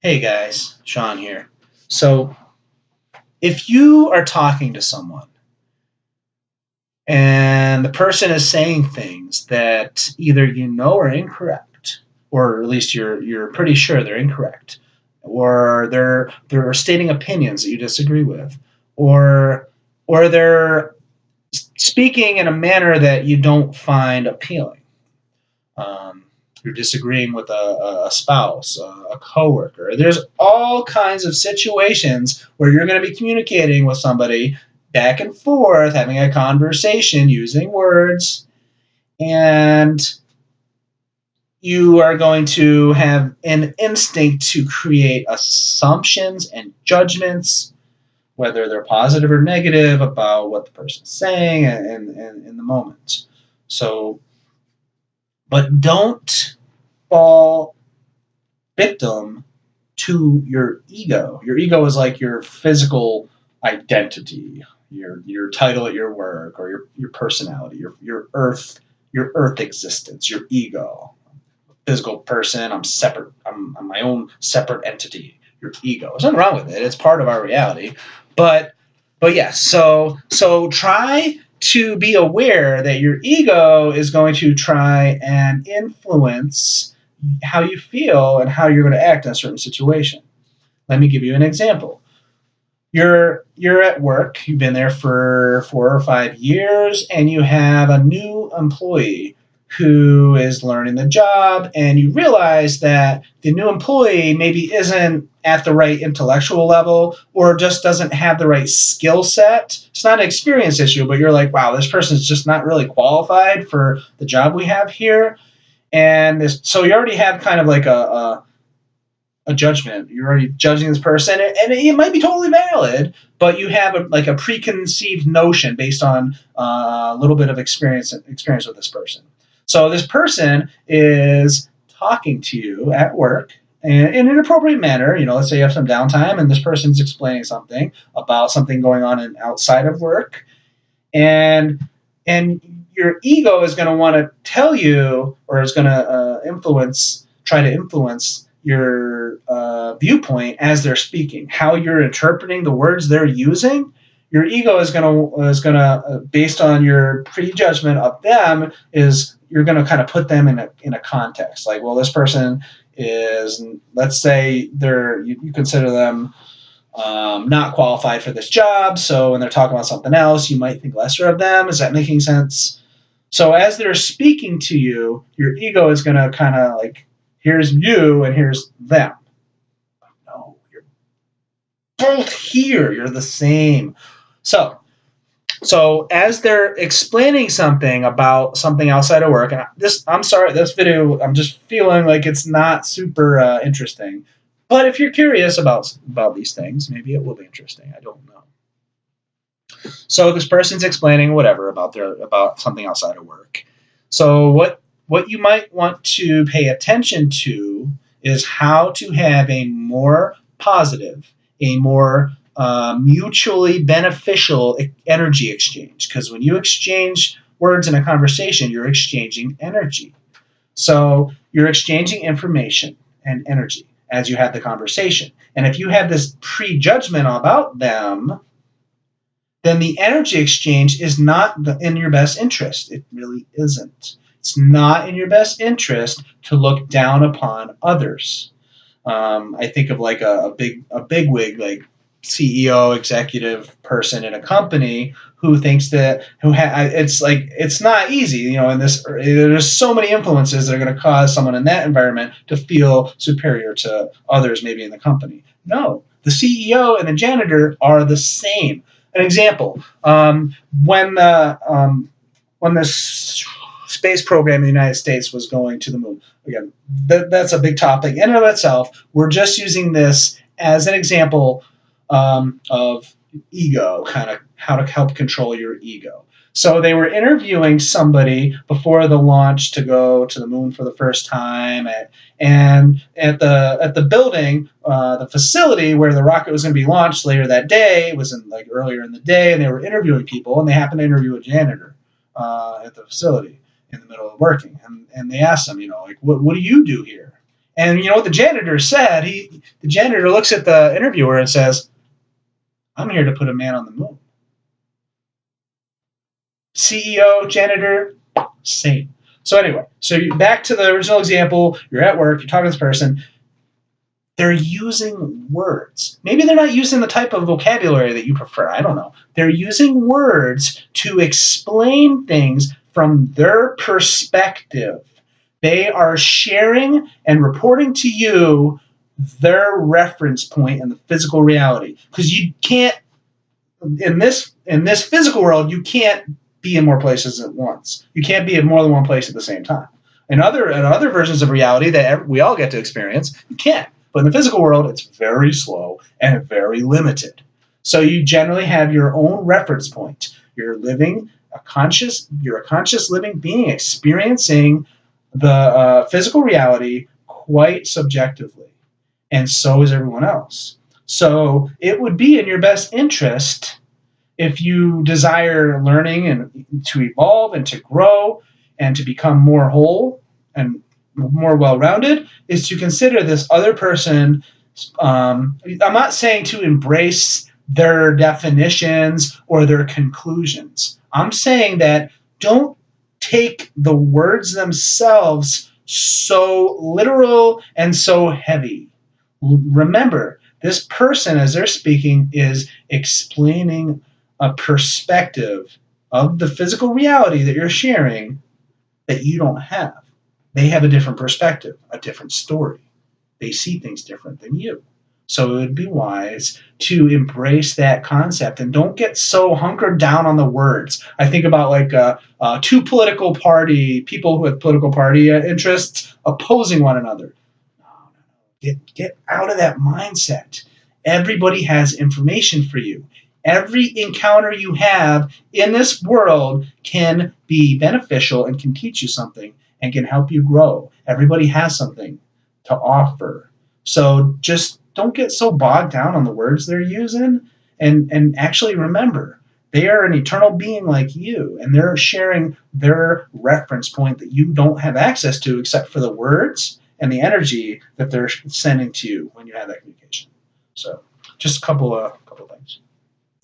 Hey guys, Sean here. So, if you are talking to someone and the person is saying things that either you know are incorrect, or at least you're pretty sure they're incorrect, or they're stating opinions that you disagree with, or they're speaking in a manner that you don't find appealing. Um, you're disagreeing with a spouse, a coworker. There's all kinds of situations where you're going to be communicating with somebody back and forth, having a conversation using words, and you are going to have an instinct to create assumptions and judgments, whether they're positive or negative, about what the person's saying and in the moment. So, but don't fall victim to your ego. Your ego is like your physical identity, your title at your work, or your personality, your earth existence, your ego. Physical person, I'm separate. I'm my own separate entity. Your ego. There's nothing wrong with it. It's part of our reality. But yes. So try to be aware that your ego is going to try and influence how you feel and how you're going to act in a certain situation. Let me give you an example. You're at work, you've been there for 4 or 5 years, and you have a new employee who is learning the job, and you realize that the new employee maybe isn't at the right intellectual level or just doesn't have the right skill set. It's not an experience issue, but you're like, wow, this person's just not really qualified for the job we have here. So you already have kind of like a judgment. You're already judging this person, and it might be totally valid, but you have a preconceived notion based on a little bit of experience with this person. So this person is talking to you at work in an appropriate manner. Let's say you have some downtime, and this person's explaining something about something going on outside of work, and your ego is going to want to tell you, or is going to try to influence your viewpoint as they're speaking, how you're interpreting the words they're using. Your ego is gonna based on your prejudgment of them, is you're gonna kind of put them in a context. Like, well, this person is, let's say you consider them not qualified for this job. So when they're talking about something else, you might think lesser of them. Is that making sense? So as they're speaking to you, your ego is going to kind of like, here's you and here's them. No, you're both here. You're the same. So as they're explaining something about something outside of work, and I'm sorry, this video, I'm just feeling like it's not super interesting. But if you're curious about these things, maybe it will be interesting. I don't know. So this person's explaining whatever about something outside of work. So what you might want to pay attention to is how to have a more positive, a more mutually beneficial energy exchange. Because when you exchange words in a conversation, you're exchanging energy. So you're exchanging information and energy as you have the conversation. And if you have this prejudgment about them, then the energy exchange is not in your best interest. It really isn't. It's not in your best interest to look down upon others. I think of like a bigwig, like CEO, executive person in a company who thinks it's not easy, and there's so many influences that are going to cause someone in that environment to feel superior to others maybe in the company. No, the CEO and the janitor are the same. An example: when the space program in the United States was going to the moon. Again, that's a big topic in and of itself. We're just using this as an example of ego, kind of how to help control your ego. So they were interviewing somebody before the launch to go to the moon for the first time, and at the building, the facility where the rocket was going to be launched later that day, was earlier in the day, and they were interviewing people, and they happened to interview a janitor at the facility in the middle of working, and they asked him, what do you do here? And you know what the janitor said? The janitor looks at the interviewer and says, I'm here to put a man on the moon. CEO, janitor, same. So anyway, so back to the original example. You're at work. You're talking to this person. They're using words. Maybe they're not using the type of vocabulary that you prefer. I don't know. They're using words to explain things from their perspective. They are sharing and reporting to you their reference point in the physical reality. Because you can't, in this physical world, you can't be in more places at once. You can't be in more than one place at the same time. In other versions of reality that we all get to experience, you can. But in the physical world, it's very slow and very limited. So you generally have your own reference point. You're a conscious living being experiencing the physical reality quite subjectively. And so is everyone else. So it would be in your best interest, if you desire learning and to evolve and to grow and to become more whole and more well-rounded, is to consider this other person. I'm not saying to embrace their definitions or their conclusions. I'm saying that don't take the words themselves so literal and so heavy. Remember, this person, as they're speaking, is explaining a perspective of the physical reality that you're sharing that you don't have. They have a different perspective, a different story. They see things different than you. So it would be wise to embrace that concept and don't get so hunkered down on the words. I think about like two people with political party interests opposing one another. Get out of that mindset. Everybody has information for you. Every encounter you have in this world can be beneficial and can teach you something and can help you grow. Everybody has something to offer. So just don't get so bogged down on the words they're using, and actually remember, they are an eternal being like you, and they're sharing their reference point that you don't have access to except for the words and the energy that they're sending to you when you have that communication. So just a couple things.